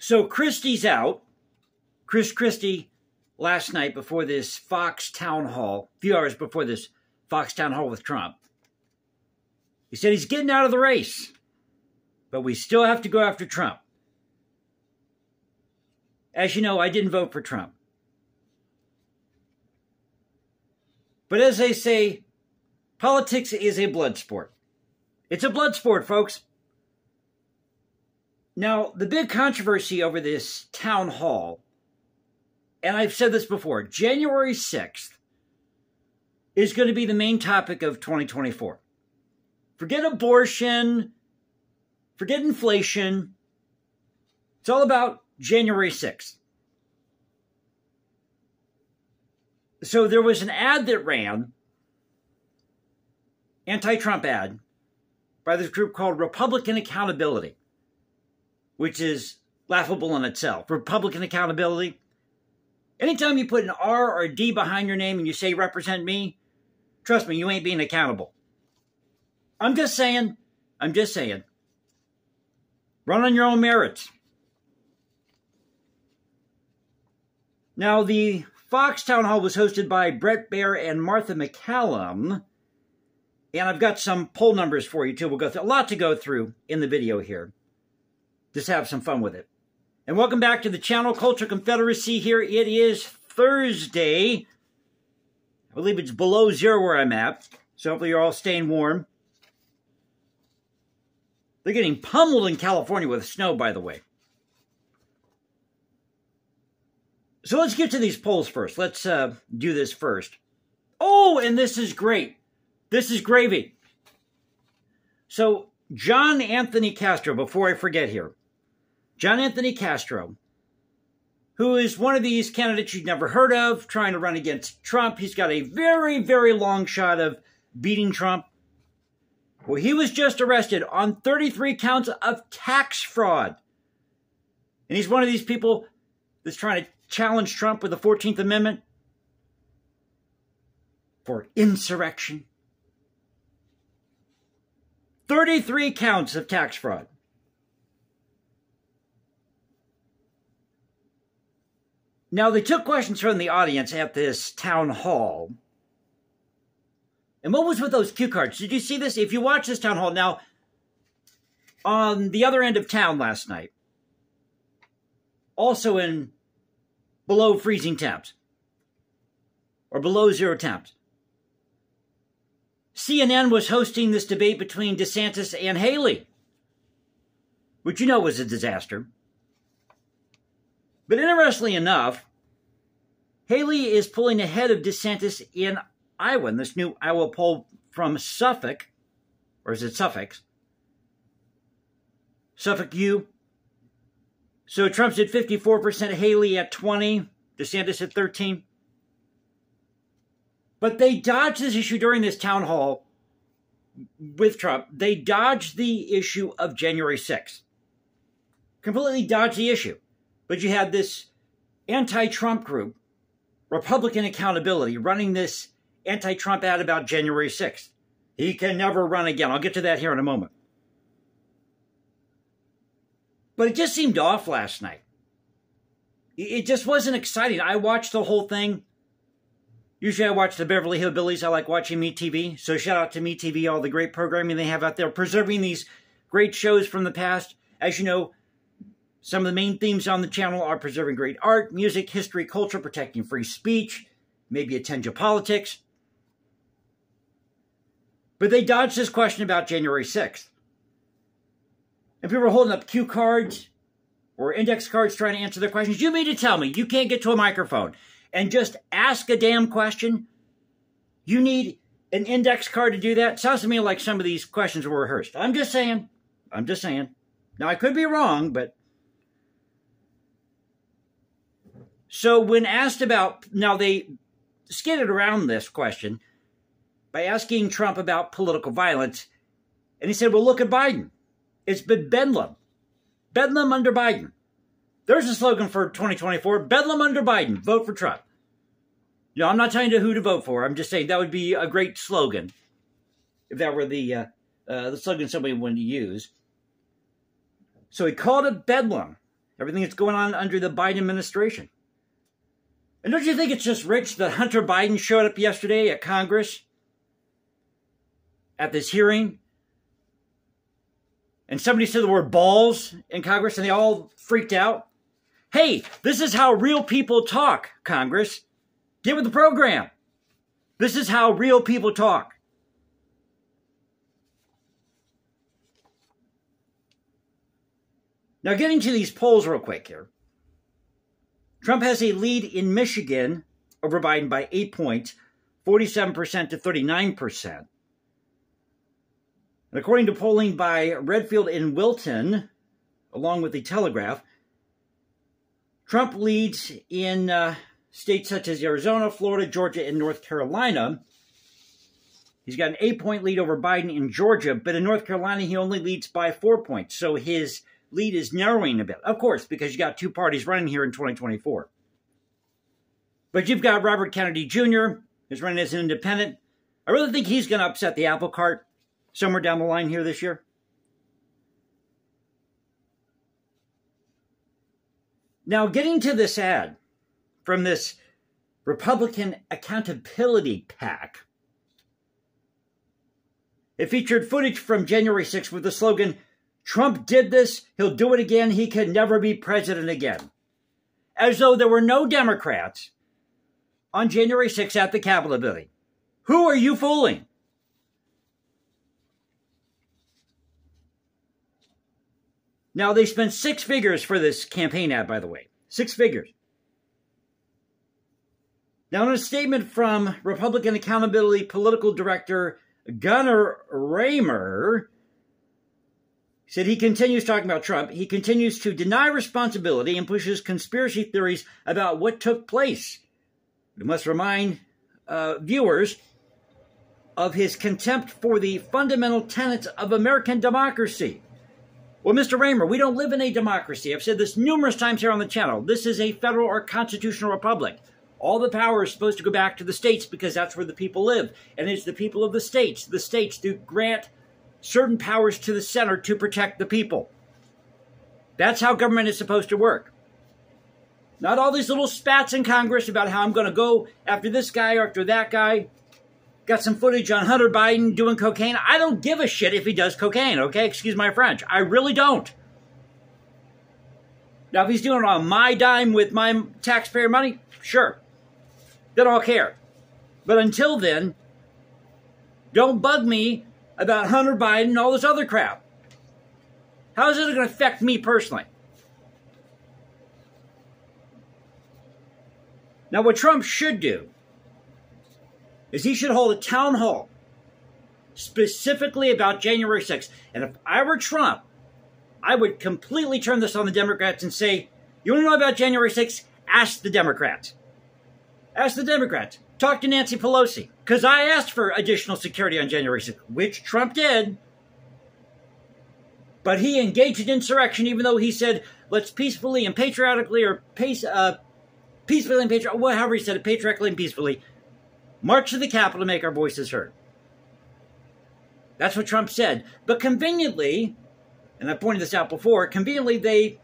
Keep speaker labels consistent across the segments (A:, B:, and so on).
A: So Christie's out. Chris Christie last night before this Fox town hall, a few hours before this Fox town hall with Trump, he said he's getting out of the race, but we still have to go after Trump. As you know, I didn't vote for Trump. But as they say, politics is a blood sport. It's a blood sport, folks. Now, the big controversy over this town hall, and I've said this before, January 6th is going to be the main topic of 2024. Forget abortion, forget inflation. It's all about January 6th. So there was an ad that ran, anti-Trump ad, by this group called Republican Accountability, which is laughable in itself. Republican Accountability. Anytime you put an R or a D behind your name and you say represent me, trust me, you ain't being accountable. I'm just saying. Run on your own merits. Now, the Fox Town Hall was hosted by Bret Baier and Martha MacCallum. And I've got some poll numbers for you, too. We'll go through a lot to go through in the video here. Just have some fun with it. And welcome back to the channel, Culture Confederacy here. It is Thursday. I believe it's below zero where I'm at. So hopefully you're all staying warm. They're getting pummeled in California with snow, by the way. So let's get to these polls first. Let's do this first. Oh, and this is great. This is gravy. So John Anthony Castro, before I forget here. John Anthony Castro, who is one of these candidates you've never heard of, trying to run against Trump. He's got a very, very long shot of beating Trump. Well, he was just arrested on 33 counts of tax fraud. And he's one of these people that's trying to challenge Trump with the 14th Amendment for insurrection. 33 counts of tax fraud. Now, they took questions from the audience at this town hall. And what was with those cue cards? Did you see this? If you watch this town hall, now, on the other end of town last night, also in below freezing temps, or below zero temps, CNN was hosting this debate between DeSantis and Haley, which you know was a disaster. But interestingly enough, Haley is pulling ahead of DeSantis in Iowa, in this new Iowa poll from Suffolk, or is it Suffolk? Suffolk U. So Trump's at 54%, Haley at 20%, DeSantis at 13%. But they dodged this issue during this town hall with Trump. They dodged the issue of January 6th. Completely dodged the issue. But you had this anti-Trump group, Republican Accountability, running this anti-Trump ad about January 6th. He can never run again. I'll get to that here in a moment. But it just seemed off last night. It just wasn't exciting. I watched the whole thing. Usually I watch the Beverly Hillbillies. I like watching MeTV. So shout out to MeTV, all the great programming they have out there, preserving these great shows from the past. As you know, some of the main themes on the channel are preserving great art, music, history, culture, protecting free speech, maybe a tinge of politics. But they dodged this question about January 6th. And people were holding up cue cards or index cards trying to answer their questions. You mean to tell me you can't get to a microphone and just ask a damn question? You need an index card to do that? Sounds to me like some of these questions were rehearsed. I'm just saying. Now, I could be wrong, but... So when asked about... Now, they skidded around this question by asking Trump about political violence. And he said, well, look at Biden. It's been bedlam. Bedlam under Biden. There's a slogan for 2024. Bedlam under Biden. Vote for Trump. You know, I'm not telling you who to vote for. I'm just saying that would be a great slogan if that were the slogan somebody wanted to use. So he called it bedlam. everything that's going on under the Biden administration. And don't you think it's just rich that Hunter Biden showed up yesterday at Congress at this hearing? And somebody said the word balls in Congress and they all freaked out. Hey, this is how real people talk, Congress. Get with the program. This is how real people talk. Now, getting to these polls real quick here. Trump has a lead in Michigan over Biden by 8 points, 47% to 39%. And according to polling by Redfield and Wilton, along with the Telegraph, Trump leads in states such as Arizona, Florida, Georgia, and North Carolina. He's got an 8-point lead over Biden in Georgia, but in North Carolina, he only leads by 4 points. So his lead is narrowing a bit. Of course, because you got two parties running here in 2024. But you've got Robert Kennedy Jr., who's running as an independent. I really think he's going to upset the apple cart somewhere down the line here this year. Now, getting to this ad from this Republican Accountability PAC, it featured footage from January 6th with the slogan, "Trump did this, he'll do it again, he can never be president again." As though there were no Democrats on January 6th at the Capitol building. Who are you fooling? Now, they spent 6 figures for this campaign ad, by the way. 6 figures. Now, in a statement from Republican Accountability Political Director Gunnar Raymer, he said he continues talking about Trump. He continues to deny responsibility and pushes conspiracy theories about what took place. We must remind viewers of his contempt for the fundamental tenets of American democracy. Well, Mr. Raymer, we don't live in a democracy. I've said this numerous times here on the channel. This is a federal or constitutional republic. All the power is supposed to go back to the states because that's where the people live. And it's the people of the states do grant certain powers to the center to protect the people. That's how government is supposed to work. Not all these little spats in Congress about how I'm going to go after this guy or after that guy. Got some footage on Hunter Biden doing cocaine. I don't give a shit if he does cocaine, okay? Excuse my French. I really don't. Now, if he's doing it on my dime with my taxpayer money, sure. Then I'll care. But until then, don't bug me about Hunter Biden and all this other crap. How is it going to affect me personally? Now, what Trump should do is he should hold a town hall specifically about January 6th. And if I were Trump, I would completely turn this on the Democrats and say, you want to know about January 6th? Ask the Democrats. Ask the Democrats. Talk to Nancy Pelosi. Because I asked for additional security on January 6th, which Trump did. But he engaged in insurrection, even though he said, let's peacefully and patriotically, or peacefully and patriotically, however he said it, patriotically and peacefully, march to the Capitol to make our voices heard. That's what Trump said. But conveniently, and I pointed this out before, conveniently they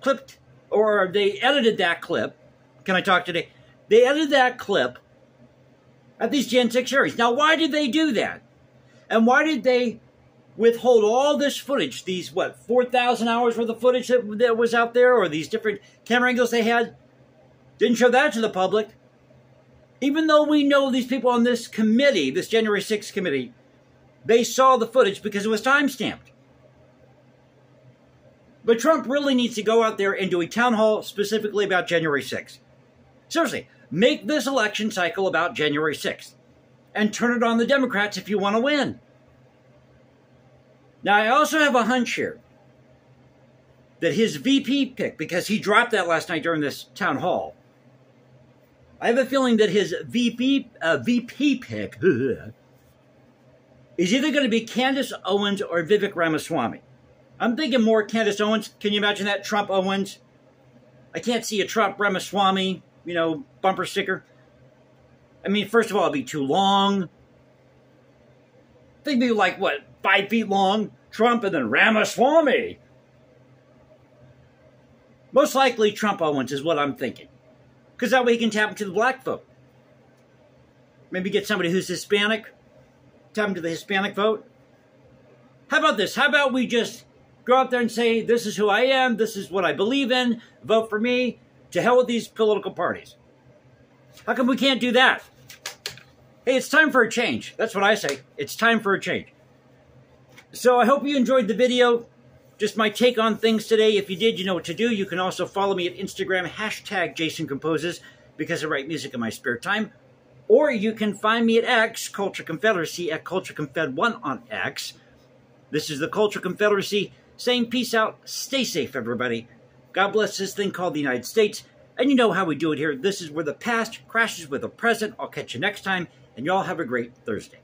A: clipped, or they edited that clip. Can I talk today? They edited that clip at these Gen 6 hearings. Now, why did they do that? And why did they withhold all this footage, these, 4,000 hours worth of footage that was out there, or these different camera angles they had? Didn't show that to the public. Even though we know these people on this committee, this January 6th committee, they saw the footage because it was time-stamped. But Trump really needs to go out there and do a town hall specifically about January 6th. Seriously, make this election cycle about January 6th. And turn it on the Democrats if you want to win. Now, I also have a hunch here that his VP pick, because he dropped that last night during this town hall, I have a feeling that his VP pick is either going to be Candace Owens or Vivek Ramaswamy. I'm thinking more Candace Owens. Can you imagine that? Trump Owens. I can't see a Trump Ramaswamy, bumper sticker. I mean, first of all, it'd be too long. They'd be like, 5 feet long? Trump and then Ramaswamy. Most likely Trump Owens is what I'm thinking. Because that way he can tap into the black vote. Maybe get somebody who's Hispanic, tap into the Hispanic vote. How about this? How about we just go out there and say, this is who I am, this is what I believe in, vote for me, to hell with these political parties. How come we can't do that? Hey, it's time for a change. That's what I say. It's time for a change. So I hope you enjoyed the video. Just my take on things today. If you did, you know what to do. You can also follow me at Instagram, #JasonComposes, because I write music in my spare time. Or you can find me at X, Culture Confederacy, at CultureConfed1 on X. This is the Culture Confederacy saying peace out. Stay safe, everybody. God bless this thing called the United States. And you know how we do it here. This is where the past crashes with the present. I'll catch you next time. And y'all have a great Thursday.